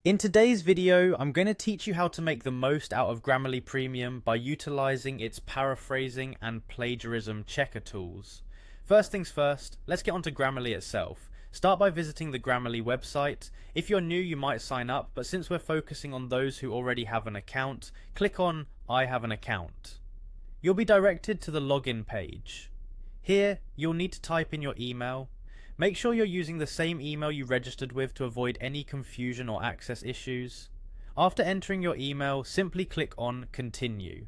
In today's video, I'm going to teach you how to make the most out of Grammarly Premium by utilizing its paraphrasing and plagiarism checker tools. First things first, let's get onto Grammarly itself. Start by visiting the Grammarly website. If you're new, you might sign up, but since we're focusing on those who already have an account, click on I have an account. You'll be directed to the login page. Here, you'll need to type in your email. Make sure you're using the same email you registered with to avoid any confusion or access issues. After entering your email, simply click on Continue.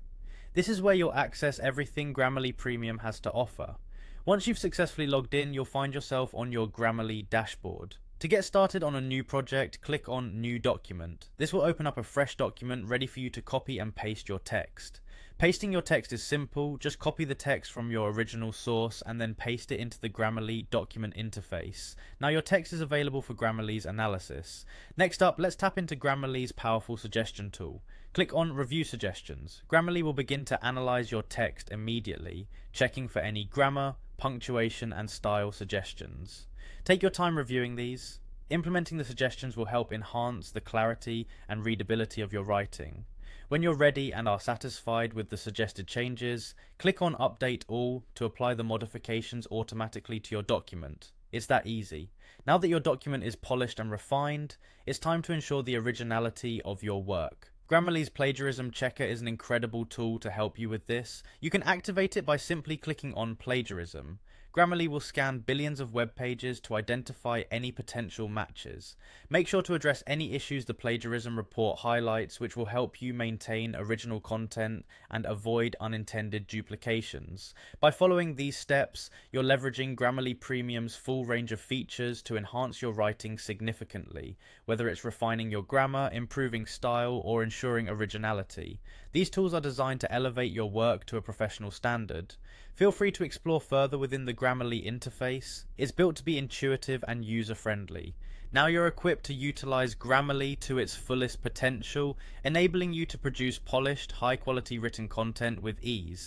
This is where you'll access everything Grammarly Premium has to offer. Once you've successfully logged in, you'll find yourself on your Grammarly dashboard. To get started on a new project, click on New Document. This will open up a fresh document ready for you to copy and paste your text. Pasting your text is simple. Just copy the text from your original source and then paste it into the Grammarly document interface. Now your text is available for Grammarly's analysis. Next up, let's tap into Grammarly's powerful suggestion tool. Click on Review Suggestions. Grammarly will begin to analyze your text immediately, checking for any grammar, punctuation, and style suggestions. Take your time reviewing these. Implementing the suggestions will help enhance the clarity and readability of your writing. When you're ready and are satisfied with the suggested changes, click on Update All to apply the modifications automatically to your document. It's that easy. Now that your document is polished and refined, it's time to ensure the originality of your work. Grammarly's Plagiarism Checker is an incredible tool to help you with this. You can activate it by simply clicking on Plagiarism. Grammarly will scan billions of web pages to identify any potential matches. Make sure to address any issues the plagiarism report highlights, which will help you maintain original content and avoid unintended duplications. By following these steps, you're leveraging Grammarly Premium's full range of features to enhance your writing significantly, whether it's refining your grammar, improving style, or ensuring originality. These tools are designed to elevate your work to a professional standard. Feel free to explore further within the Grammarly interface. It's built to be intuitive and user-friendly. Now you're equipped to utilize Grammarly to its fullest potential, enabling you to produce polished, high-quality written content with ease.